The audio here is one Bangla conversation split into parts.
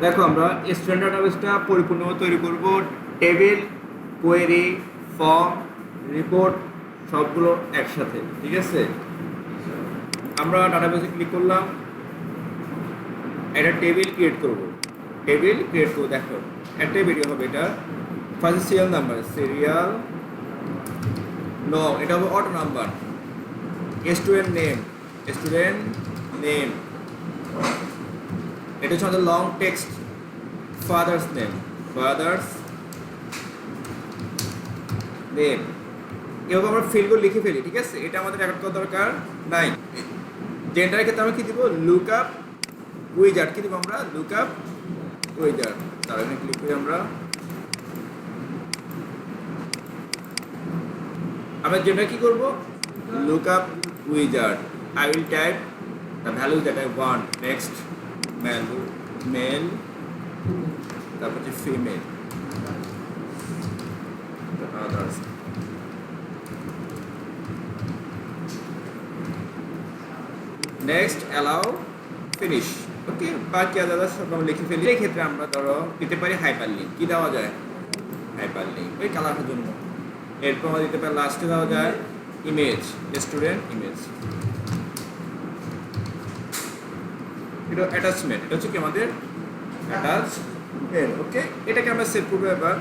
দেখো আমরা স্টুডেন্ট ডাটাবেসটা পরিপূর্ণভাবে তৈরি করব। টেবিল, কোয়েরি, ফর্ম, রিপোর্ট সবগুলো একসাথে, ঠিক আছে। আমরা ডাটাবেসে ক্লিক করলাম, একটা টেবিল ক্রিয়েট করব। দেখো একটাই ভিডিও হবে, এটা first serial number, serial no, এটা হবে অটো নাম্বার। স্টুডেন্ট নেম, এটা হচ্ছে আমাদের লং টেক্সট। ফাদার্স নেম, এভাবে আমরা ফিল্ডগুলো লিখে ফেলি, ঠিক আছে। এটা আমাদের রেকর্ড করার দরকার নাই। জেন্ডারের ক্ষেত্রে আমরা কি দিব, লুক আপ উইজার্ড, কি দিব আমরা, লুক আপ উইজার্ড। তার এখানে ক্লিক করি আমরা জেন্ডার কি করব, look up wizard. I will type the values that I want. Next value male, তারপর হচ্ছে female, others. Next allow, finish. Okay, বাকি আদার্স সব আমরা লিখে ফেলি। এই ক্ষেত্রে আমরা ধরো দিতে পারি হাইপার লিঙ্ক। কি দেওয়া যায়, হাইপার লিঙ্ক, ওই কালারের জন্য। এরপর আমরা দিতে পারি লাস্টে দেওয়া যায় ইমেজ, স্টুডেন্ট ইমেজ। এটা অ্যাটাচমেন্ট, এটা হচ্ছে কি আমাদের অ্যাটাচমেন্ট। ওকে, এটাকে আমরা সেভ করবো এবার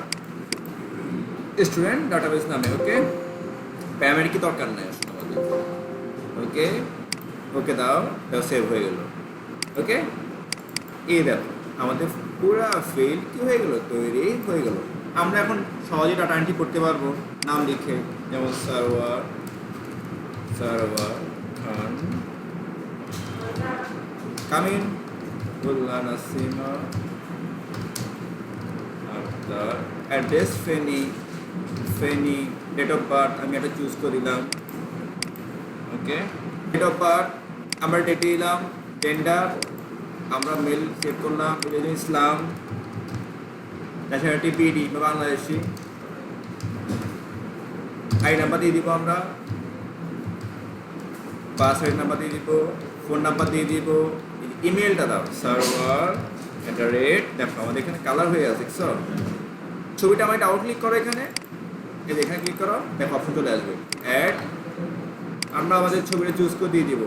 স্টুডেন্ট ডাটাবেস নামে। ওকে, প্যামের কি দরকার নাই আসলে আমাদের। ওকে ওকে দাও, এটা সেভ হয়ে গেল। ওকে, এই দেখো আমাদের পুরা ফিল্ড কি হয়ে গেল, তৈরি হয়ে গেল। আমরা এখন সহজে ডাটা এন্ট্রি করতে পারবো নাম লিখে, যেমন সার্ভার খান কামিন, বুল্লা Nasima Akter, address Feni, date of birth আমি এটা চুজ করিলাম। ওকে, ডেট অফ বার্থ আমরা ডেট দিলাম। জেন্ডার আমরা মেল সেট করলাম, ইসলাম, ন্যাশনালিটি বিডি বা বাংলাদেশি। আই নাম্বার দিয়ে দিব আমরা, পাসওয়ার্ড নাম্বার দিয়ে দিব, ফোন নাম্বার দিয়ে দিব। ইমেলটা দাও সার্ভার দেখো আমাদের এখানে কালার হয়ে আছে, দেখছো। ছবিটা আমার ডাউন ক্লিক করো, এখানে এখানে ক্লিক করো, দেখো অপশন চলে আসবে অ্যাড। আমরা আমাদের ছবিটা চুজ করে দিয়ে দিব,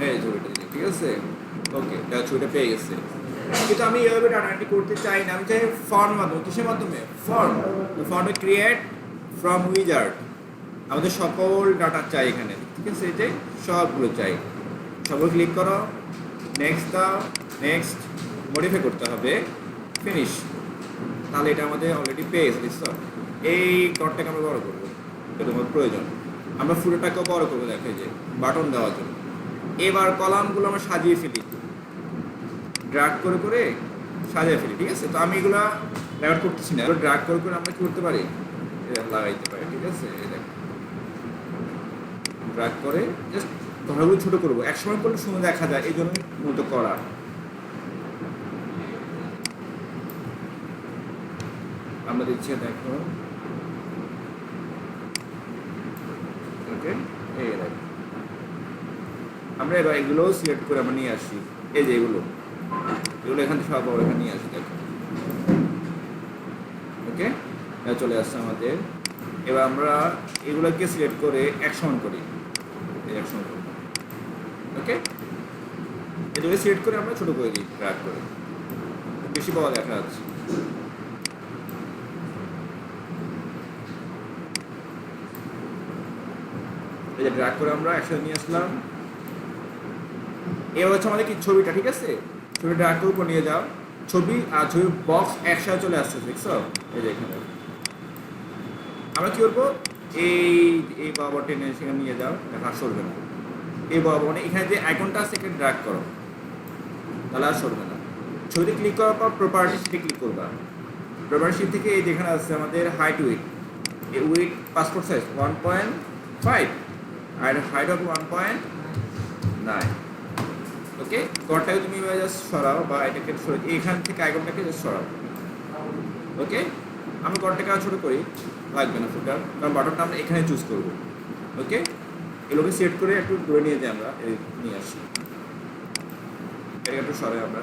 এই ছবিটা দিয়ে, ঠিক আছে। ওকে, দেখো ছবিটা পেয়ে গেছে। কিন্তু আমি এইভাবে ডাটা এন্ট্রি করতে চাই না, আমি চাই ফর্ম মাধ্যমে। কিসের মাধ্যমে, ফর্মে ক্রিয়েট ফ্রম উইজার্ড। আমাদের সকল ডাটা চাই এখানে, ঠিক আছে। এই যে সবগুলো চাই, সবগুলো ক্লিক করো, নেক্সট দাও, নেক্সট মডিফাই করতে হবে, ফিনিশ। তাহলে এটা আমাদের অলরেডি পেয়ে গেছে, বুঝছো। এই ঘরটাকে আমরা বড় করবো, এটা আমার প্রয়োজন। আমরা ফুটোটাকেও বড় করবো, দেখো যে বাটন দেওয়ার জন্য। এবার কলামগুলো আমরা সাজিয়ে ফেলি, ড্রাগ করে সাজিয়ে ফেলি, ঠিক আছে। তো আমি এগুলা রেকর্ড করতেছি না, ড্রাগ করে আমরা কি করতে পারি, লাগাইতে পারি, ঠিক আছে। ড্রাগ করে জাস্ট ঘরগুলো ছোট করবো, একসময় করলে সুন্দর দেখা যায়, এই জন্য মতো করা। আমরা দিচ্ছি, দেখো ওকে, এই দেখো আমরা এবার এগুলো সিলেক্ট করে আমরা নিয়ে আসি। এই যে এগুলো এখান থেকে সব এখানে নিয়ে আসি, দেখো। ওকে, চলে আসছে আমাদের। এবার আমরা এগুলোকে সিলেক্ট করে অ্যাকশন করি, অ্যাকশন করি। ওকে, এগুলো সিলেক্ট করে আমরা ছোট করে দিই, ড্র্যাগ করে, বেশি পাওয়া দেখা যাচ্ছে। এই যে ড্র্যাগ করে আমরা একসাথে নিয়ে আসলাম। এবার হচ্ছে আমাদের কি ছবিটা, ঠিক আছে। ছবি ড্র্যাগ করে উপর নিয়ে যাও, ছবি আর ছবি বক্স একসাথে চলে আসছে, দেখছো। এই যে এখানে আমরা কি করবো, এই বরাবর টেনে সেখানে নিয়ে যাও, দেখা সরবে না। এই বরাবর এখানে যে আইকনটা আছে এখানে ড্র্যাগ করো, তাহলে আর সরবে না। ছবিতে ক্লিক করার পর প্রপার্টিসে ক্লিক করবা। প্রপার্টিস থেকে এই যেখানে আছে আমাদের হাইট উইথ, এই উইথ পাসপোর্ট সাইজ 1.5 আর হাইট অফ 1.9। ওকে, ঘরটাকে তুমি জাস্ট সরাও, বা এটাকে এইখান থেকে আইকনটাকে জাস্ট সরাও। ওকে, আমি ঘরটাকে ছোটো করি, লাগবে না ফুটার, কারণ বাটনটা আমরা এখানে চুজ করবো। ওকে, এগুলোকে সেট করে একটু দূরে নিয়ে যাই, আমরা নিয়ে আসি। এটা একটু সরে আমরা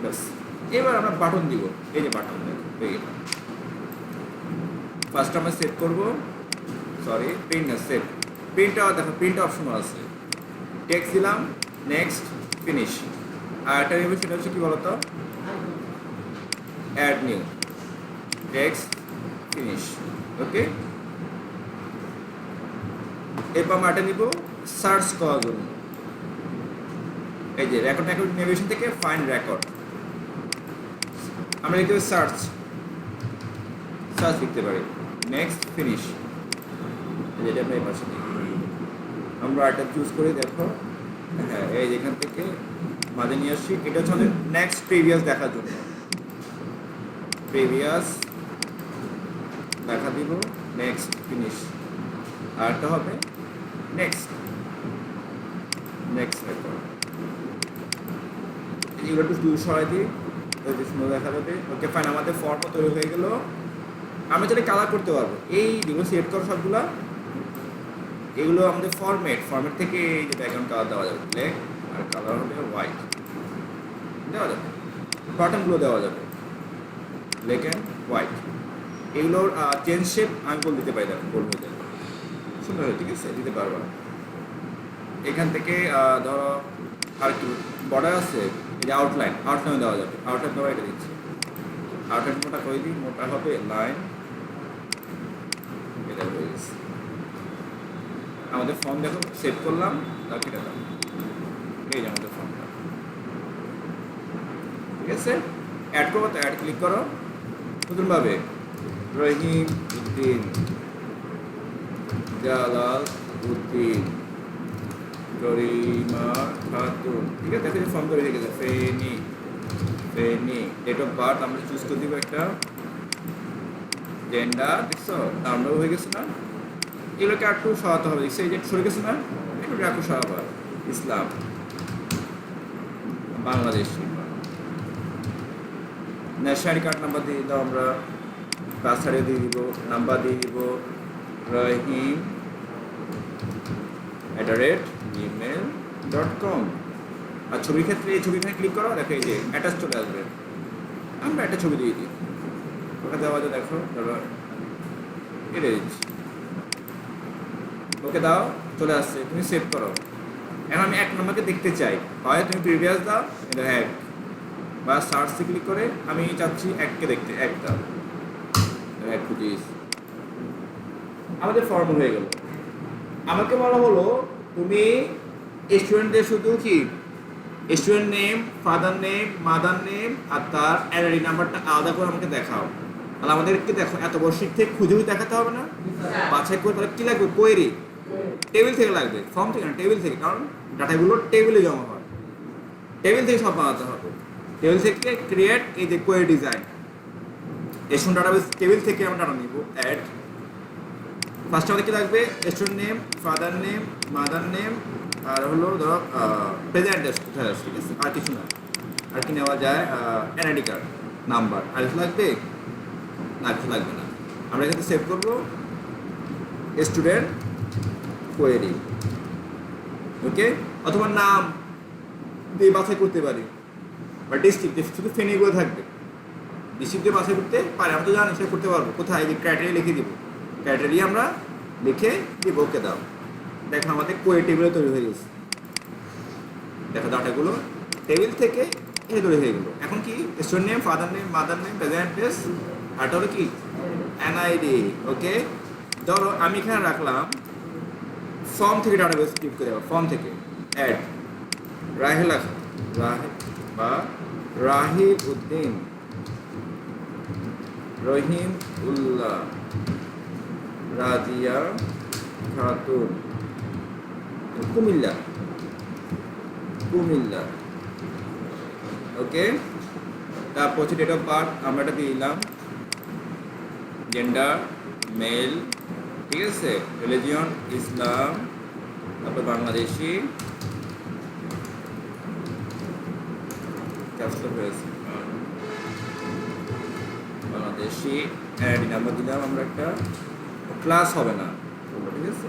ব্যাস। এবার আমরা বাটন দিব, এই যে বাটন পেয়ে গেলাম। ফার্স্ট আমরা সেট করব, সরি প্রিন্ট না সেট, প্রিন্টটা দেখো প্রিন্ট অপশন আছে, টেক্সট দিলাম, নেক্সট, ফিনিশ। আর একটা নেবে সেটা হচ্ছে কি বলতো, অ্যাড নিউ, টেক্সট, ফিনিশ। ওকে, এরপর আমরা এটা নিব সার্চ করার জন্য, এই যে রেকর্ড নেভিগেশন থেকে ফাইন্ড রেকর্ড আমরা লিখতে পারি সার্চ, সার্চ লিখতে পারি, নেক্সট, ফিনিশ। যেটা আমরা এই পাশে আমরা এটা চুজ করে দেখো, হ্যাঁ এই যেখান থেকে মাঝে নিয়ে আসছি, এটা হচ্ছে আমাদের নেক্সট প্রিভিয়াস দেখার জন্য, প্রিভিয়াস দেখা দিব, নেক্সট, ফিনিশ। আর একটা হবে নেক্সট, নেক্সট রেকর্ড। এগুলো একটু দূর সরাই দিই, সুন্দর দেখা যাবে। ওকে ফাইন, আমাদের ফর্মও তৈরি হয়ে গেল। আমরা যেটা কালার করতে পারবো, এই যেগুলো সিলেক্ট করো সবগুলো, এগুলো আমাদের ফরম্যাট থেকে এই যে ব্যাকগ্রাউন্ড কালার দেওয়া যাবে, ব্ল্যাক, আর কালার হবে হোয়াইট দেওয়া যাবে, বাটনগুলো দেওয়া যাবে ব্ল্যাক অ্যান্ড হোয়াইট। এগুলোর চেঞ্জ শেপ আমি বলে দিতে পারি, দেখো গোল হয়ে যাবে, সুন্দর হয়, ঠিক আছে, দিতে পারবা। এখান থেকে ধরো আর কি বর্ডার আছে, এই যে আউটলাইন দেওয়া যাবে, আউটলাইন দেওয়া এটা দিচ্ছি, আউটলাইন মোটা করে দিই, মোটা হবে লাইন, এটা হয়ে গেছে। আমাদের ফর্ম দেখো সেট করলাম, তারপর এটা দাও, এই যে আমাদের ফর্মটা, ঠিক আছে। অ্যাড করবো তো অ্যাড ক্লিক করো, নতুনভাবে রহিম উদ্দিন, জালাল উদ্দিন, গরিমা খাতুন, ঠিক আছে। দেখো ফর্ম তৈরি হয়ে গেছে, ফেনি, ডেট অফ বার্থ আমরা চুজ করে দিব একটা, জেন্ডার দেখছো, নামটাও হয়ে গেছে না। এগুলোকে একটু সরাতে হবে, দেখছি এই যে সরে গেছে না, এগুলোকে একটু সরাবার, ইসলাম, বাংলাদেশি, ন্যাশনাল কার্ড নাম্বার দিয়ে দাও, আমরা পাসওয়ার্ড দিয়ে দিব, নাম্বার দিয়ে দিব, rahim@gmail.com। আর ছবির ক্ষেত্রে এই ছবিখানে ক্লিক করো, দেখো এই যে অ্যাটাচ চলে আসবে, আমরা একটা ছবি দিয়ে দিই, ওটা দেওয়া যায়, দেখো ধরো এটা দিচ্ছি, ওকে দাও, চলে আসছে, তুমি সেভ করো। এখন আমি এক নম্বরকে দেখতে চাই, হয় তুমি প্রিভিয়াস দাও, এটা এক, বা সার্চে ক্লিক করে আমি চাচ্ছি এককে দেখতে, এক দাও, এক খুঁজিস, আমাদের ফর্ম হয়ে গেল। আমাকে বলা হলো তুমি স্টুডেন্টদের শুধু কি student name, father name, mother name আর তার এলআইডি নাম্বারটা আলাদা করে আমাকে দেখাও। তাহলে আমাদেরকে দেখো এত বড় শীট থেকে খুঁজেও দেখাতে হবে না, বাছাই করে, তাহলে কী লাগবে, কোয়েরি, টেবিল থেকে লাগবে, ফর্ম থেকে না, টেবিল থেকে, কারণ ডাটাগুলো টেবিলে জমা হয়, টেবিল থেকে সব বানাতে হবে। টেবিল থেকে ক্রিয়েট, এই যে query design, student database table থেকে আমরা ডাটা নিব, অ্যাড। ফার্স্ট আমাদের কি লাগবে, student name, father name, mother name, আর হলো ধরো প্রেজেন্ট কোথায় আছে, ঠিক আছে, আর কিছু না। আর কি নেওয়া যায়, এনআইডি কার্ড নাম্বার, আর কিছু লাগবে না, কিছু লাগবে না। আমরা এখানে সেভ করবো স্টুডেন্ট কোয়েরি, ওকে। অথবা নাম দিয়ে বাছাই করতে পারি, বা ডিস্ট্রিক্ট, শুধু ফেনীগুলো থাকবে, ডিস্ট্রিক্ট দিয়ে বাছাই করতে পারি, আমরা তো জানি সেটা করতে পারবো। কোথায়, যে ক্রাইটেরিয়া লিখে দিব, ক্রাইটেরিয়া আমরা লিখে দিব, ওকে দাও। দেখো আমাদের কোয়েরি টেবিলে তৈরি হয়ে গেছে, দেখো ডাটাগুলো টেবিল থেকে এই তৈরি হয়ে গেলো। এখন কি student name, father name, mother name, present address, আর হলো কি এনআইডি, ওকে। ধরো আমি এখানে রাখলাম, ফর্ম থেকে ডাটাবেস ক্লিক করে যাবো, ফর্ম থেকে অ্যাড রাহেল, রাহেল বা রাহিল উদ্দিন, রহিম উল্লাহ, রাজিয়া খাতুন, কুমিল্লা, ওকে। তারপর হচ্ছে ডেট অফ বার্থ আমরা এটা দিয়ে দিলাম, জেন্ডার মেল, ঠিক আছে, রিলিজিয়ন ইসলাম, তারপর বাংলাদেশি, বাংলাদেশি, আইডি নাম্বার দিলাম আমরা একটা, ক্লাস হবে না, ঠিক আছে,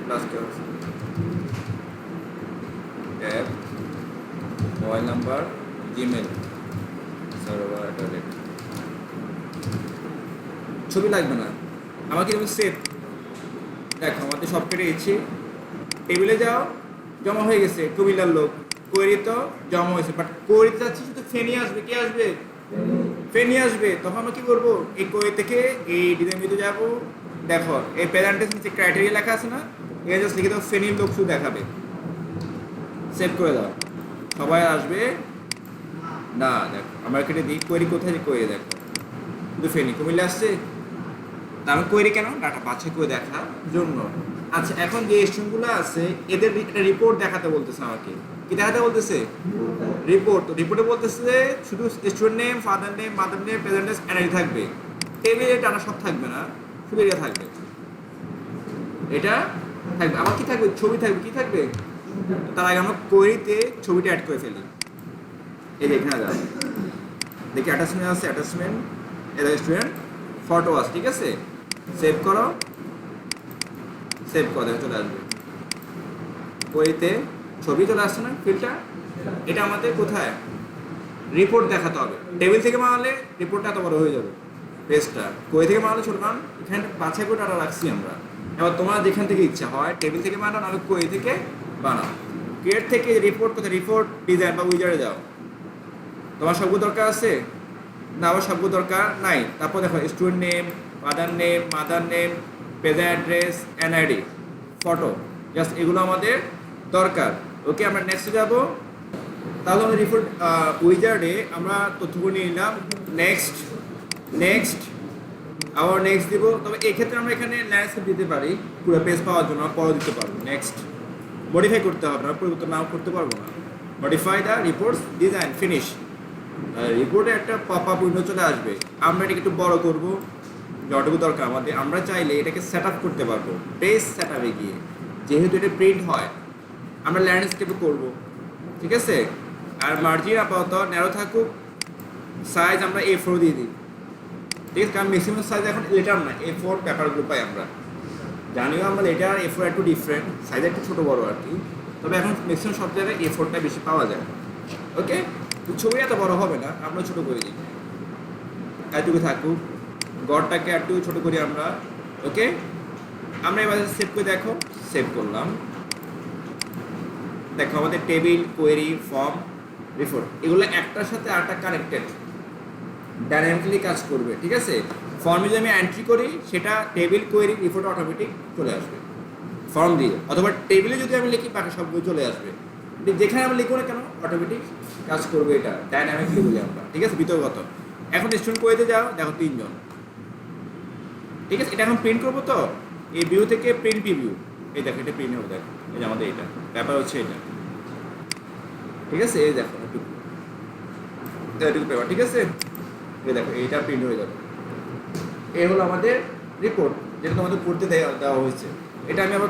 class tab mobile number, Gmail, server, ছবি লাগবে না আমাকে, তুমি সেভ। দেখো আমাদের সফটওয়্যারে এসেছি, টেবিলে যাও, জমা হয়ে গেছে কুমিল্লার লোক, কোয়েরি তো জমা হয়েছে, বাট কোয়েরিতে যাচ্ছি শুধু ফেনি আসবে, কে আসবে? ফেনি আসবে। তখন আমরা কি করবো, এই কোয়েরি থেকে এই ডিজাইন ভিডিও যাবো, দেখো এই প্রেজেন্টেশন যে ক্রাইটেরিয়া লেখা আছে না, এটা জাস্ট লিখে দাও, ফেনির লোক শুধু দেখাবে, সেভ করে দাও, সবাই আসবে না। দেখো আমরা কেটে দিই, কোয়েরি কোথায়, কোয়েরি দেখো শুধু ফেনি, কুমিল্লা আসছে। আমি কোয়েরি কেন, ডাটা বাছাই করে দেখার জন্য। আচ্ছা এখন যে স্টুডেন্টগুলো আছে এদের একটা রিপোর্ট দেখাতে বলতেছে আমাকে, কি দেখাতে বলতেছে? রিপোর্ট। তো রিপোর্টে বলতেছে শুধু student name, father name, mother name, প্রেজেন্টেন্স, NID থাকবে, টেবিলে ডাটা সব থাকবে না, শুধু এটা থাকবে, এটা থাকবে। আবার কি থাকবে? ছবি থাকবে। কি থাকবে? তার আগে আমরা কোয়েরিতে ছবিটা অ্যাড করে ফেলি। এই যে এখানে যাও, দেখি অ্যাটাচমেন্ট আছে, অ্যাটাচমেন্ট, এটা স্টুডেন্ট ফটো আছে, ঠিক আছে, সেভ করো, সেভ করে চলে আসবে, কোয়েরিতে ছবি চলে আসছে না ফিল্টার। এটা আমাদের কোথায় রিপোর্ট দেখাতে হবে, টেবিল থেকে বানালে রিপোর্টটা এত বড় হয়ে যাবে, পেজটা কোয়েরি থেকে বানালে ছোট, কারণ এখানে বাছাই করে ডাটা রাখছি আমরা। এবার তোমার যেখান থেকে ইচ্ছা হয় টেবিল থেকে বানাও, নাহলে কোয়েরি থেকে বানাও। ক্রিয়েট থেকে রিপোর্ট কোথায়, রিপোর্ট ডিজাইন বা উইজারে যাও। তোমার সবগুলো দরকার আছে না? আবার সবগুলো দরকার নাই। তারপর দেখো student name, father name, mother name, present address, NID, photo, just এগুলো আমাদের দরকার। ওকে, আমরা নেক্সটে যাব। তাহলে আমরা রিপোর্ট উইজার্ডে আমরা তথ্যগুলো নিয়ে নিলাম। নেক্সট, নেক্সট, আবার নেক্সট দিব। তবে এক্ষেত্রে আমরা এখানে ল্যান্ডস্কেপ দিতে পারি পুরো পেজ পাওয়ার জন্য, পরে দিতে পারবো। নেক্সট, মডিফাই করতে হবে না, পরিবর্তন নাও করতে পারবো না। Modify the reports design, finish. রিপোর্টে একটা পপ আপ উইন্ডো চলে আসবে। আমরা এটাকে একটু বড় করবো, যতটুকু দরকার আমাদের। আমরা চাইলে এটাকে সেট আপ করতে পারবো পেজ সেট আপে গিয়ে, যেহেতু এটা প্রিন্ট হয় আমরা ল্যান্ডস্কেপে করবো, ঠিক আছে। আর মার্জিন আপাতত ন্যারো থাকুক, সাইজ আমরা A4 দিয়ে দিই, ঠিক আছে, কারণ ম্যাক্সিমাম সাইজ এখন লেটার না, A4 পেপারগুলো পাই আমরা, জানিও আমরা লেটার A4 একটু ডিফারেন্ট, সাইজ একটু ছোটো বড়ো আর কি। তবে এখন ম্যাক্সিমাম সব জায়গায় A4টা বেশি পাওয়া যায়। ওকে, তো ছবি এত বড় হবে না, আমরা ছোটো করে দিই, এতটুকু থাকুক, গড়টাকে একটু ছোটো করি আমরা। ওকে, আমরা এবার সেভ করে দেখো, সেভ করলাম। দেখো আমাদের টেবিল, কোয়েরি, ফর্ম, রিপোর্ট এগুলো একটার সাথে আরেকটা কানেক্টেড, ডাইনামিক্যালি কাজ করবে, ঠিক আছে। ফর্মে যদি আমি এন্ট্রি করি সেটা টেবিল, কোয়েরি, রিপোর্ট অটোমেটিক চলে আসবে ফর্ম দিয়ে, অথবা টেবিলে যদি আমি লিখি বাকি সবগুলো চলে আসবে, যেখানে আমরা লিখবো না কেন অটোমেটিক কাজ করবে, এটা ডাইনামিকলি বলি আমরা, ঠিক আছে, বিতর্কগত। এখন স্টুডেন্ট কোয়েরিতে যাও, দেখো 3 জন, ঠিক আছে। এটা এখন প্রিন্ট করবো, তো এই ভিউ থেকে প্রিন্ট প্রিভিউ, এই দেখো এটা প্রিন্ট হবে, দেখো এই যে আমাদের এটা ব্যাপার হচ্ছে এটা, ঠিক আছে। এই দেখো এটুকু পেপার, ঠিক আছে, এই দেখো এইটা প্রিন্ট হয়ে যাবে। এই হলো আমাদের রিপোর্ট, যেটা তোমাদের পড়তে দেওয়া হয়েছে। এটা আমি আবার